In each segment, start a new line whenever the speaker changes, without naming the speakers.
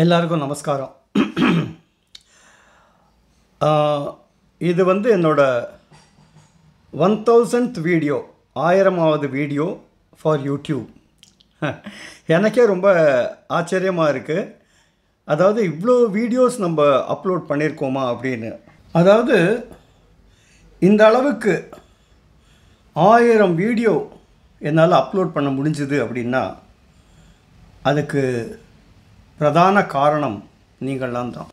எல்லாருக்கும் நமஸ்காரம். இது என்னோட 1000th வீடியோ, 1000வது வீடியோ ஃபார் யூடியூப். எனக்கே ரொம்ப ஆச்சரியமாக இருக்குது. அதாவது இவ்வளோ வீடியோஸ் நம்ம அப்லோட் பண்ணியிருக்கோமா அப்படின்னு. அதாவது இந்த அளவுக்கு 1000 வீடியோ என்னால் அப்லோட் பண்ண முடிஞ்சுது அப்படின்னா அதுக்கு பிரதான காரணம் நீங்கள்லாம் தான்.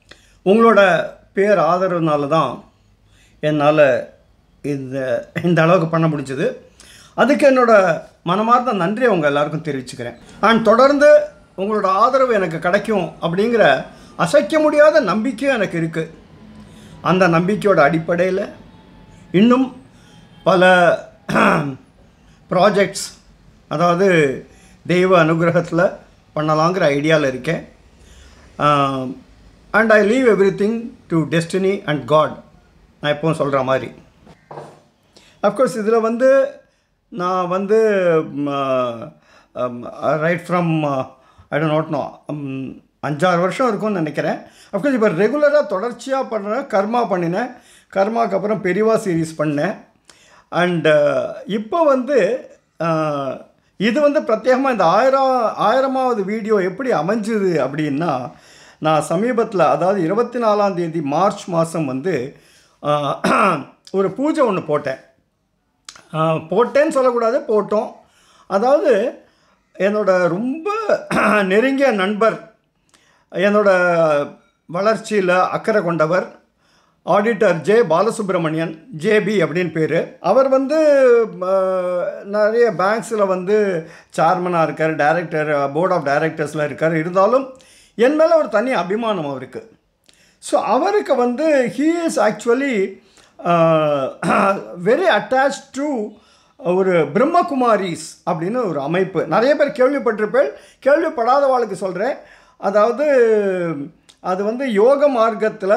உங்களோட பேர் ஆதரவுனால தான் என்னால் இந்த அளவுக்கு பண்ண முடிஞ்சது. அதுக்கு என்னோட மனமார்ந்த நன்றியை உங்கள் எல்லாருக்கும் தெரிவிச்சுக்கிறேன். அண்ட் தொடர்ந்து உங்களோட ஆதரவு எனக்கு கிடைக்கும் அப்படிங்கிற அசைக்க முடியாத நம்பிக்கையும் எனக்கு இருக்குது. அந்த நம்பிக்கையோட அடிப்படையில் இன்னும் பல ப்ராஜெக்ட்ஸ், அதாவது தெய்வ அனுகிரகத்தில் பண்ணலாங்கிற ஐடியாவில் இருக்கேன். And I leave everything to destiny and God. நான் எப்பவும் சொல்கிற மாதிரி. அஃப்கோர்ஸ் இதில் நான் right from I don't not know 5-6 வருஷம் இருக்கும்னு நினைக்கிறேன். அஃப்கோர்ஸ் இப்போ ரெகுலராக தொடர்ச்சியாக பண்ணுறேன். கர்மா பண்ணினேன். கர்மாவுக்கு அப்புறம் பெரிவா சீரீஸ் பண்ணேன். அண்டு இப்போ இது பிரத்யேகமாக இந்த 1000வது வீடியோ எப்படி அமைஞ்சுது அப்படின்னா, நான் சமீபத்தில், அதாவது 24ஆம் தேதி மார்ச் மாதம் ஒரு பூஜை ஒன்று போட்டேன்னு சொல்லக்கூடாது, போட்டோம். அதாவது என்னோட ரொம்ப நெருங்கிய நண்பர், என்னோட வளர்ச்சியில் அக்கறை கொண்டவர், ஆடிட்டர் ஜே பாலசுப்ரமணியன், ஜேபி அப்படின்னு பேர். அவர் நிறைய பேங்க்ஸில் சேர்மனாக இருக்கார், டைரக்டர், போர்ட் ஆஃப் டைரக்டர்ஸில் இருக்கார். இருந்தாலும் என் மேலே ஒரு தனி அபிமானம் அவருக்கு. ஸோ அவருக்கு he is actually very attached to ஒரு பிரம்மகுமாரிஸ் அப்படின்னு ஒரு அமைப்பு. நிறைய பேர் கேள்விப்பட்டிருப்பேன். கேள்விப்படாதவாளுக்கு சொல்கிறேன். அதாவது அது யோக மார்க்கத்தில்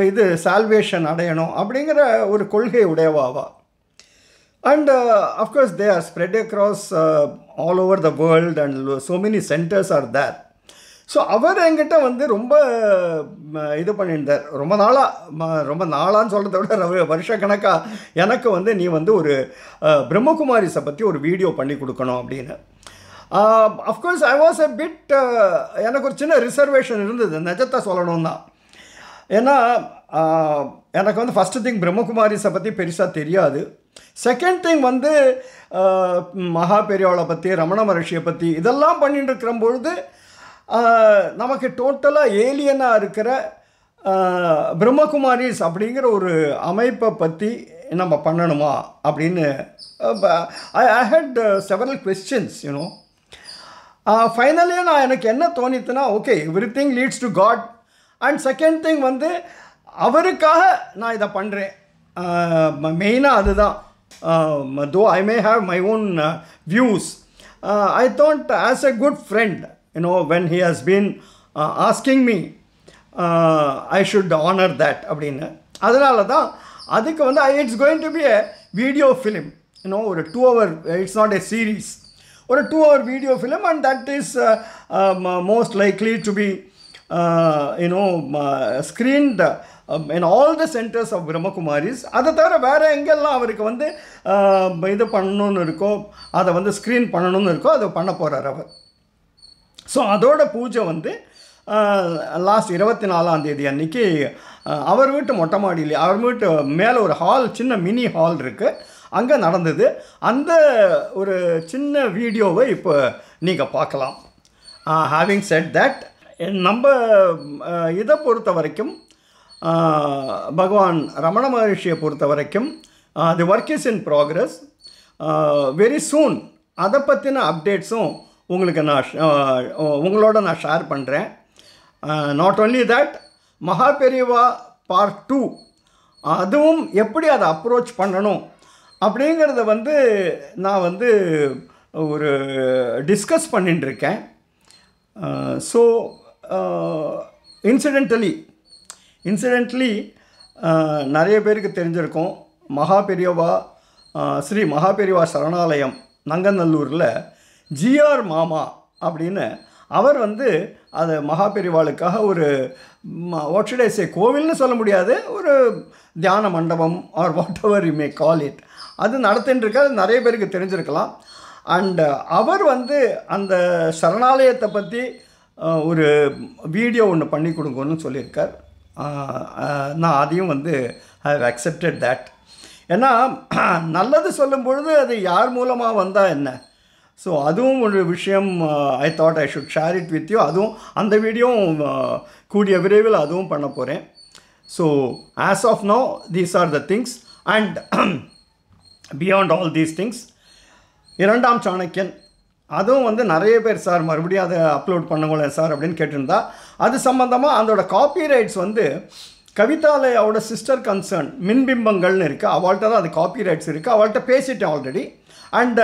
இது சால்வேஷன் அடையணும் அப்படிங்கிற ஒரு கொள்கை உடையவாவா. And of course they are spread across all over the world and so many centres are there. So அவர் என்கிட்ட ரொம்ப இது பண்ணியிருந்தார். ரொம்ப நாளான்னு சொல்கிறத விட வருஷக்கணக்காக எனக்கு நீ ஒரு பிரம்மகுமாரிஸை பற்றி ஒரு வீடியோ பண்ணி கொடுக்கணும் அப்படின்னு. Of course I was a bit, எனக்கு ஒரு சின்ன ரிசர்வேஷன் இருந்தது, நிஜத்தை சொல்லணும் தான். ஏன்னா எனக்கு ஃபஸ்ட்டு திங் பிரம்மகுமாரிஸை பற்றி பெருசாக தெரியாது. செகண்ட் திங் மகா பெரியவாளை பற்றி, ரமண மகர்ஷியை பற்றி இதெல்லாம் பண்ணிட்டு இருக்கிற பொழுது நமக்கு டோட்டலாக ஏலியனாக இருக்கிற பிரம்மகுமாரிஸ் அப்படிங்கிற ஒரு அமைப்பை பற்றி நம்ம பண்ணணுமா அப்படின்னு I had several questions you know. Finally எனக்கு என்ன தோணித்துன்னா, okay, everything leads to God. And second thing அவருக்காக நான் இதை பண்ணுறேன். மெயினாக அதுதான். Though I may have my own views, I thought as a good friend, when he has been asking me, I should honour that அப்படின்னு. அதனால தான் அதுக்கு it's going to be a video film, ஒரு 2 hour, it's not a series, ஒரு 2 hour video film. And that is most likely to be screened in all the centers of Brahmakumaris. அதை தவிர வேறு எங்கெல்லாம் அவருக்கு இது பண்ணணுன்னு இருக்கோ, அதை ஸ்க்ரீன் பண்ணணுன்னு இருக்கோ, அதை பண்ண போகிறார் அவர். ஸோ அதோட பூஜை லாஸ்ட் 24ஆம் தேதி அன்றைக்கி அவர் வீட்டு மொட்டை மாடியில், அவர் வீட்டு மேலே ஒரு ஹால், சின்ன மினி ஹால் இருக்குது, அங்கே நடந்தது. அந்த ஒரு சின்ன வீடியோவை இப்போ நீங்கள் பார்க்கலாம். ஹேவிங் செட் தட், நம்ம இதை பொறுத்த வரைக்கும், பகவான் ரமண மகர்ஷியை பொறுத்த வரைக்கும் தி work is in progress. Very soon அதை பற்றின அப்டேட்ஸும் உங்களுக்கு உங்களோட நான் ஷேர் பண்ணுறேன். நாட் ஓன்லி தட், மகா பெரியவா பார்ட் 2 அதுவும் எப்படி அதை அப்ரோச் பண்ணணும் அப்படிங்கிறத நான் ஒரு டிஸ்கஸ் பண்ணிட்டுருக்கேன். ஸோ இன்சிடென்ட்லி நிறைய பேருக்கு தெரிஞ்சிருக்கும், மகா பெரியவா, ஸ்ரீ மகா பெரியவா சரணாலயம் நங்கநல்லூரில் ஜிஆர் மாமா அப்படின்னு அவர் அது மகாபெரிவாளுக்காக ஒரு வாட் ஷுட் ஐ சே, கோவில்னு சொல்ல முடியாது, ஒரு தியான மண்டபம் or whatever you may call it, அது நடத்தின்னு இருக்காது. நிறைய பேருக்கு தெரிஞ்சிருக்கலாம். அண்ட் அவர் வந்து அந்த சரணாலயத்தை பற்றி ஒரு வீடியோ ஒன்று பண்ணி கொடுங்கன்னு சொல்லியிருக்கார். நான் அதையும் வந்து ஐ ஹவ் அக்செப்டட் தேட். ஏன்னா நல்லது சொல்லும் பொழுது அது யார் மூலமாக வந்தால் என்ன, ஸோ அதுவும் ஒரு விஷயம். I thought I should share it with you. அதுவும் அந்த வீடியோவும் கூடிய விரைவில் அதுவும் பண்ண போகிறேன். So as of now these are the things. And beyond all these things, இரண்டாம் சாணக்கியன் அதுவும் வந்து நிறைய பேர் சார் மறுபடியும் அதை அப்லோட் பண்ணுங்களேன் சார் அப்படின்னு கேட்டிருந்தா, அது சம்மந்தமாக அதோட காப்பிரைட்ஸ் வந்து கவிதாலயாவோட சிஸ்டர் கன்சர்ன் மின்பிம்பங்கள்னு இருக்குது, அவள்கிட்ட தான் அது காப்பிரைட்ஸ் இருக்குது. அவள்கிட்ட பேசிட்டேன் already. And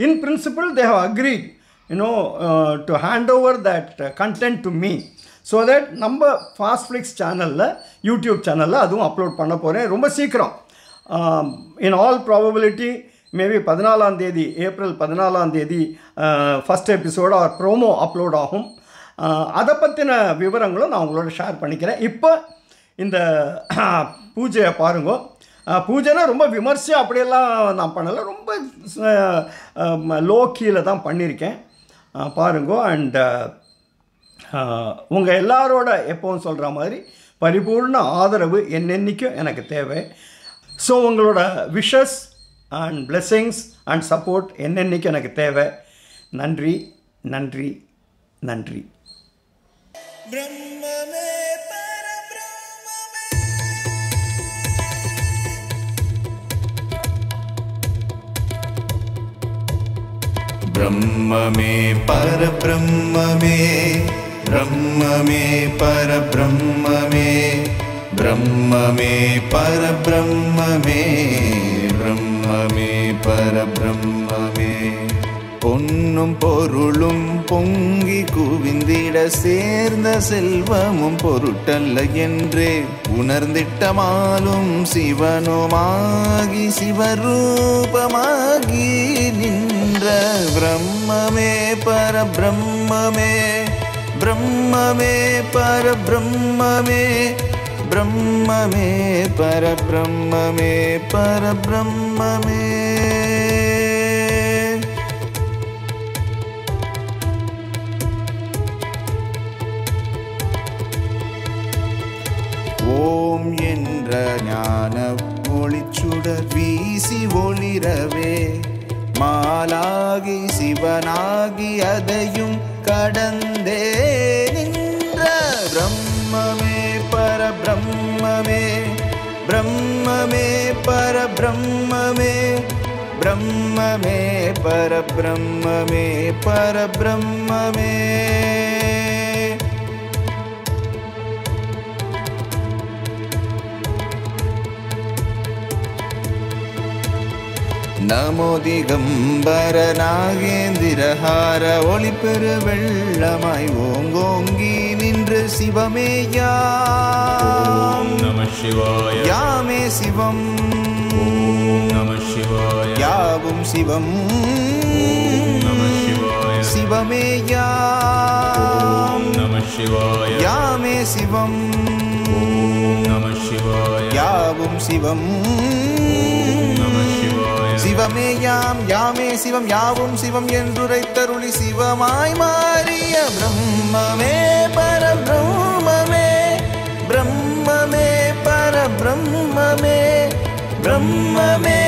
in principle they have agreed to hand over that content to me, so that நம்ம ஃபாஸ்ட்ஃப்ளிக்ஸ் சேனலில், யூடியூப் சேனலில் அதுவும் அப்லோட் பண்ண போகிறேன் ரொம்ப சீக்கிரம். இன் ஆல் ப்ராபபிலிட்டி மேபி 14ஆம் தேதி, ஏப்ரல் 14ஆம் தேதி first episode or promo upload ஆகும். அதை பற்றின விவரங்களும் நான் உங்களோட ஷேர் பண்ணிக்கிறேன். இப்போ இந்த பூஜையை பாருங்க. பூஜைனா ரொம்ப விமர்சையாக அப்படியெல்லாம் நான் பண்ணலை, ரொம்ப லோ கீழே தான் பண்ணியிருக்கேன். பாருங்க. அண்ட் உங்கள் எல்லாரோட எப்போவும் சொல்கிற மாதிரி பரிபூர்ண ஆதரவு என்னென்னைக்கும் எனக்கு தேவை. ஸோ உங்களோட wishes and blessings and support என்னென்னைக்கும் எனக்கு தேவை. நன்றி நன்றி நன்றி.
ब्रह्ममे परब्रह्ममे, ब्रह्ममे परब्रह्ममे, ब्रह्ममे परब्रह्ममे, ब्रह्ममे परब्रह्ममे. பொன்னும் பொருளும் பொங்கி குவிந்திட சேர்ந்த செல்வமும் பொருட்டல்ல என்றே உணர்ந்திட்டமாலும் சிவனுமாகி சிவரூபமாகி நின்ற பிரம்மமே பரபிரம்மமே, பிரம்மமே பரபிரம்மமே, பிரம்மமே பரபிரம்மமே, பரபிரம்மமே. ஓம் என்ற ஞான ஒளிச்சுடர் வீசி ஒளிரவே மாலாகி சிவனாகி அதையும் கடந்தே நின்ற பிரம்மமே பரபிரம்மமே, பிரம்மமே பரபிரம்மமே, பிரம்மமே பரபிரம்மமே, பரபிரம்மமே. நமோ திகம்பர நாகேந்திரஹார ஒளிபெரு வெள்ளமாய் ஓங்கோங்கி நின்று சிவமேயாம் நம சிவாய, யாமே சிவம் நம சிவாய, யாவும் சிவம் நம சிவாய, சிவமேயாம் நம சிவாய, யாமே சிவம் நம சிவாய, யாவும் சிவம் சிவமேயாம், யாமே சிவம் யாவும் சிவம் என்றுரைத்தருளி சிவமாய் மாறிய பிரம்மமே பரபிரம்மமே, பிரம்மமே பரபிரம்மமே, பிரம்மமே